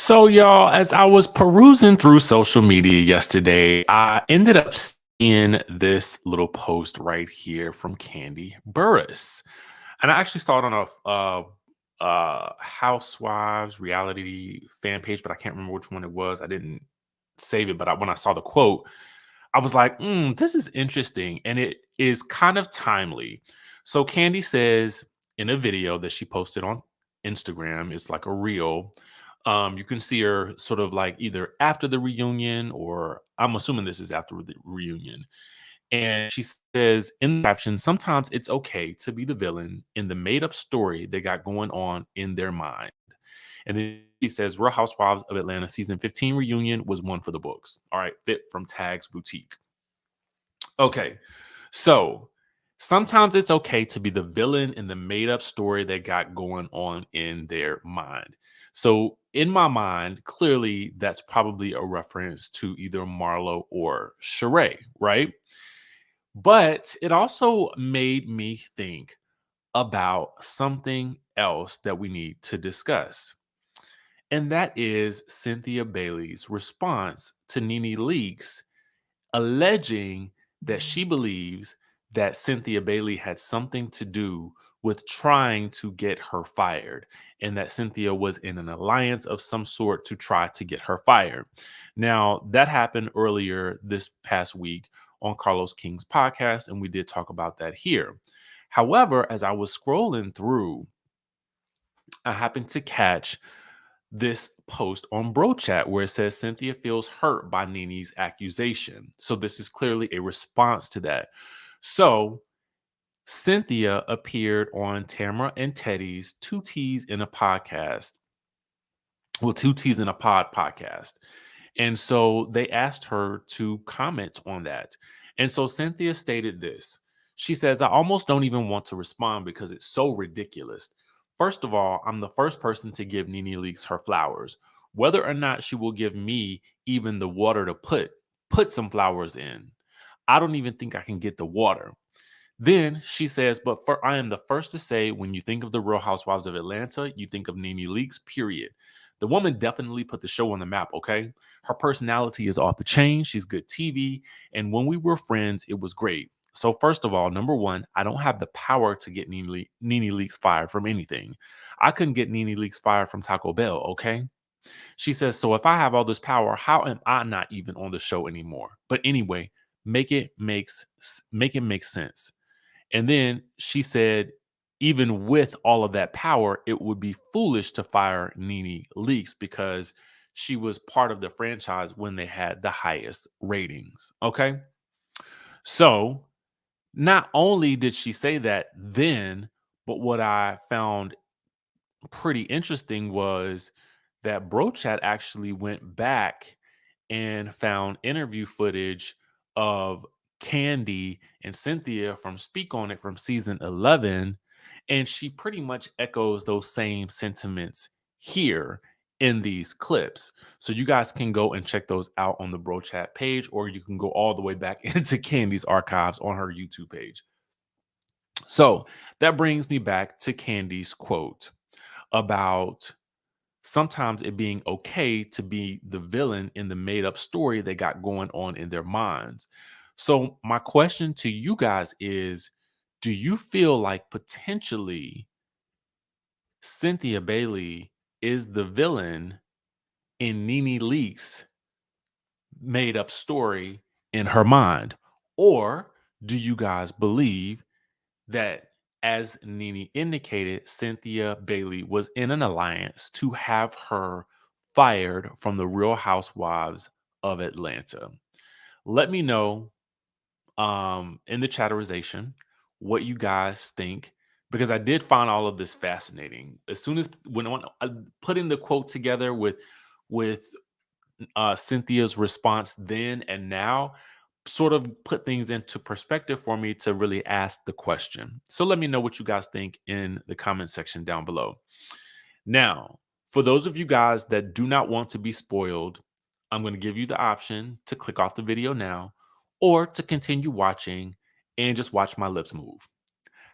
So, y'all, as I was perusing through social media yesterday, I ended up seeing this little post right here from Candy Burris. And I actually saw it on a Housewives reality fan page, but I can't remember which one it was. I didn't save it, but when I saw the quote, I was like, this is interesting. And it is kind of timely. So, Candy says in a video that she posted on Instagram, it's like a reel. You can see her sort of like either after the reunion, or I'm assuming this is after the reunion. And she says in the caption, sometimes it's okay to be the villain in the made up story they got going on in their mind. And then she says, Real Housewives of Atlanta season 15 reunion was one for the books. All right, fit from Tags Boutique. Okay, so sometimes it's okay to be the villain in the made up story they got going on in their mind. So, in my mind, clearly that's probably a reference to either Marlo or Sheree, right? But it also made me think about something else that we need to discuss. And that is Cynthia Bailey's response to Nene Leakes alleging that she believes that Cynthia Bailey had something to do with trying to get her fired, and that Cynthia was in an alliance of some sort to try to get her fired. Now, that happened earlier this past week on Carlos King's podcast, and we did talk about that here. However, as I was scrolling through, I happened to catch this post on Bro Chat where it says Cynthia feels hurt by Nene's accusation. So this is clearly a response to that. So Cynthia appeared on Tamara and Teddy's Two T's in a Podcast. Well, Two T's in a Pod podcast. And so they asked her to comment on that. And so Cynthia stated this. She says, I almost don't even want to respond because it's so ridiculous. First of all, I'm the first person to give Nene Leakes her flowers. Whether or not she will give me even the water to put some flowers in. I don't even think I can get the water. Then she says, I am the first to say when you think of the Real Housewives of Atlanta, you think of Nene Leakes, period. The woman definitely put the show on the map, okay? Her personality is off the chain. She's good TV. And when we were friends, it was great. So, first of all, number one, I don't have the power to get Nene Leakes fired from anything. I couldn't get Nene Leakes fired from Taco Bell, okay? She says, so if I have all this power, how am I not even on the show anymore? But anyway, make it make sense. And then she said, even with all of that power, it would be foolish to fire Nene Leakes because she was part of the franchise when they had the highest ratings. Okay. So not only did she say that then, but what I found pretty interesting was that BroChat actually went back and found interview footage of Candy and Cynthia from Speak On It from season 11. And she pretty much echoes those same sentiments here in these clips. So you guys can go and check those out on the Bro Chat page, or you can go all the way back into Candy's archives on her YouTube page. So that brings me back to Candy's quote about sometimes it being okay to be the villain in the made up story they got going on in their minds. So, my question to you guys is, do you feel like potentially Cynthia Bailey is the villain in Nene Leakes' made up story in her mind? Or do you guys believe that, as Nene indicated, Cynthia Bailey was in an alliance to have her fired from the Real Housewives of Atlanta? Let me know in the chatterization what you guys think, because I did find all of this fascinating. As soon as when I putting the quote together with Cynthia's response then and now, sort of put things into perspective for me to really ask the question. So let me know what you guys think in the comment section down below. Now, for those of you guys that do not want to be spoiled, I'm going to give you the option to click off the video now or to continue watching and just watch my lips move.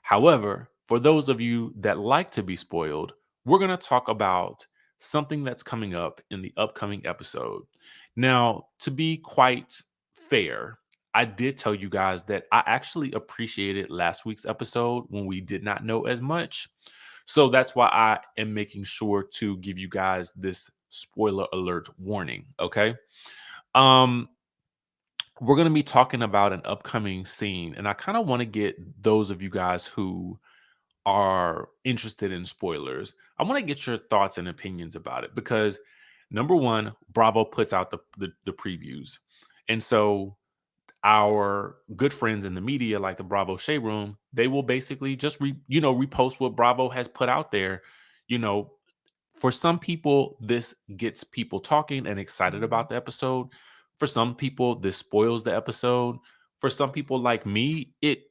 However, for those of you that like to be spoiled, we're going to talk about something that's coming up in the upcoming episode. Now, to be quite fair, I did tell you guys that I actually appreciated last week's episode when we did not know as much. So that's why I am making sure to give you guys this spoiler alert warning. Okay. Um, we're going to be talking about an upcoming scene, and I kind of want to get those of you guys who are interested in spoilers. I want to get your thoughts and opinions about it because number one, Bravo puts out the previews. And so our good friends in the media, like the Bravo Shade Room, they will basically just repost what Bravo has put out there. You know, for some people, this gets people talking and excited about the episode. For some people, this spoils the episode. For some people like me, it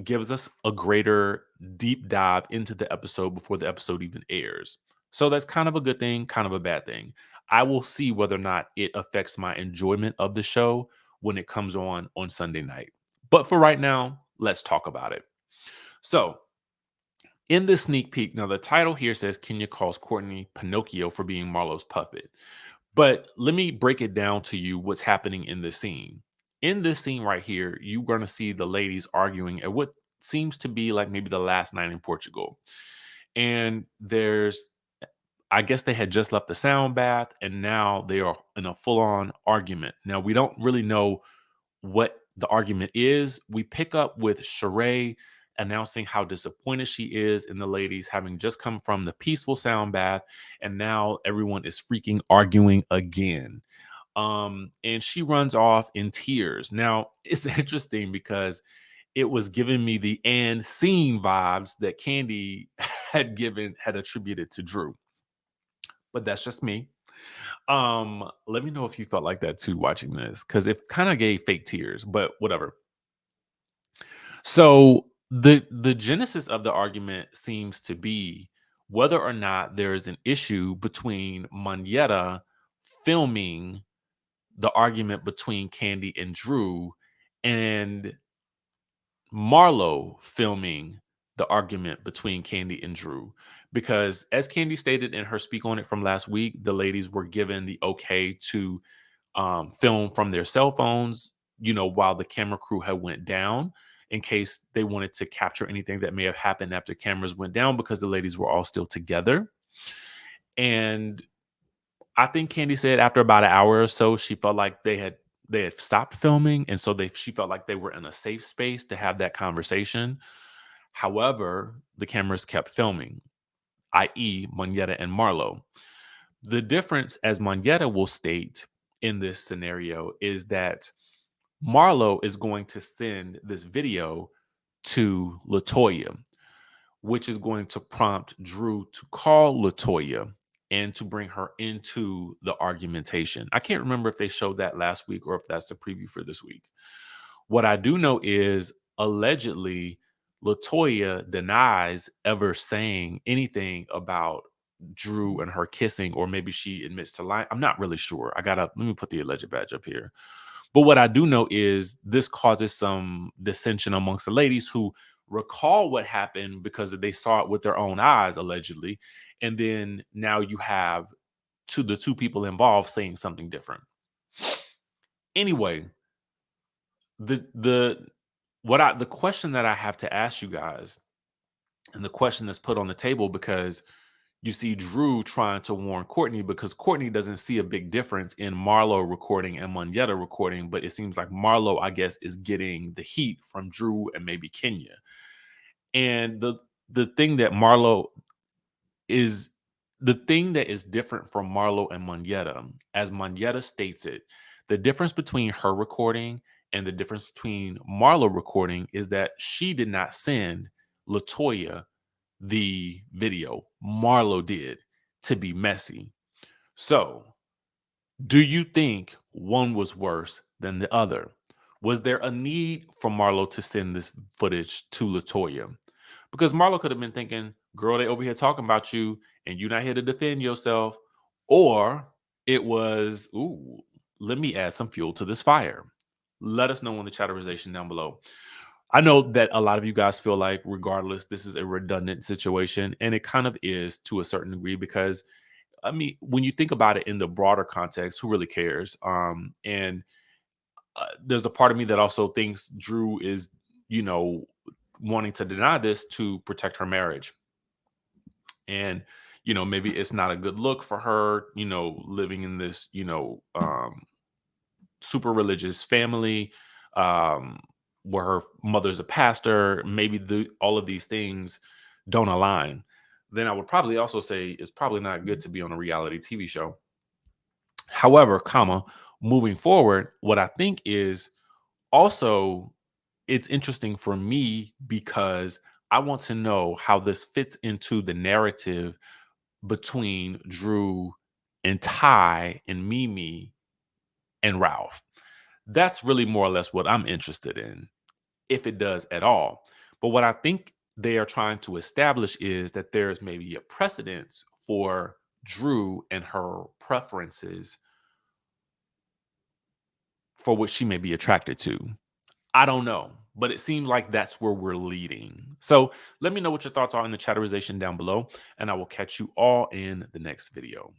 gives us a greater deep dive into the episode before the episode even airs. So that's kind of a good thing, kind of a bad thing. I will see whether or not it affects my enjoyment of the show when it comes on Sunday night. But for right now, let's talk about it. So, in this sneak peek, now the title here says Kenya calls Courtney Pinocchio for being Marlo's puppet. But let me break it down to you what's happening in this scene. In this scene right here, you're going to see the ladies arguing at what seems to be like maybe the last night in Portugal. And I guess they had just left the sound bath and now they are in a full on argument. Now, we don't really know what the argument is. We pick up with Sheree announcing how disappointed she is in the ladies having just come from the peaceful sound bath, and now everyone is freaking arguing again. And she runs off in tears. Now, it's interesting because it was giving me the and scene vibes that Candy had attributed to Drew. But that's just me. Let me know if you felt like that too watching this, because it kind of gave fake tears, but whatever. So the genesis of the argument seems to be whether or not there is an issue between Monyetta filming the argument between Candy and Drew and Marlo filming the argument between Candy and Drew. Because as Candy stated in her speak on it from last week, the ladies were given the okay to film from their cell phones, while the camera crew had went down in case they wanted to capture anything that may have happened after cameras went down because the ladies were all still together. And I think Candy said after about an hour or so, she felt like they had stopped filming, and so she felt like they were in a safe space to have that conversation. However, the cameras kept filming, i.e., Monyetta and Marlo. The difference, as Monyetta will state in this scenario, is that Marlo is going to send this video to Latoya, which is going to prompt Drew to call Latoya and to bring her into the argumentation. I can't remember if they showed that last week or if that's the preview for this week. What I do know is allegedly Latoya denies ever saying anything about Drew and her kissing, or maybe she admits to lying. I'm not really sure. Let me put the alleged badge up here. But what I do know is this causes some dissension amongst the ladies who recall what happened because they saw it with their own eyes, allegedly. And then now you have the two people involved saying something different. Anyway, the question that I have to ask you guys, and the question that's put on the table, because you see Drew trying to warn Courtney because Courtney doesn't see a big difference in Marlo recording and Monyetta recording, but it seems like Marlo, I guess, is getting the heat from Drew and maybe Kenya. And the thing that is different from Marlo and Monyetta, as Monyetta states it, the difference between her recording and the difference between Marlo recording is that she did not send Latoya the video. Marlo did, to be messy. So, do you think one was worse than the other? Was there a need for Marlo to send this footage to Latoya? Because Marlo could have been thinking, girl, they over here talking about you and you're not here to defend yourself. Or it was, ooh, let me add some fuel to this fire. Let us know in the chatterization down below. I know that a lot of you guys feel like, regardless, this is a redundant situation. And it kind of is to a certain degree because I mean, when you think about it in the broader context, who really cares? And there's a part of me that also thinks Drew is, you know, wanting to deny this to protect her marriage. And, maybe it's not a good look for her, living in this, super religious family, um, where her mother's a pastor. Maybe all of these things don't align. Then I would probably also say it's probably not good to be on a reality TV show. However, moving forward, what I think is also it's interesting for me because I want to know how this fits into the narrative between Drew and Ty and Mimi and Ralph. That's really more or less what I'm interested in, if it does at all. But what I think they are trying to establish is that there's maybe a precedence for Drew and her preferences for what she may be attracted to. I don't know, but it seems like that's where we're leading. So let me know what your thoughts are in the chatterization down below, and I will catch you all in the next video.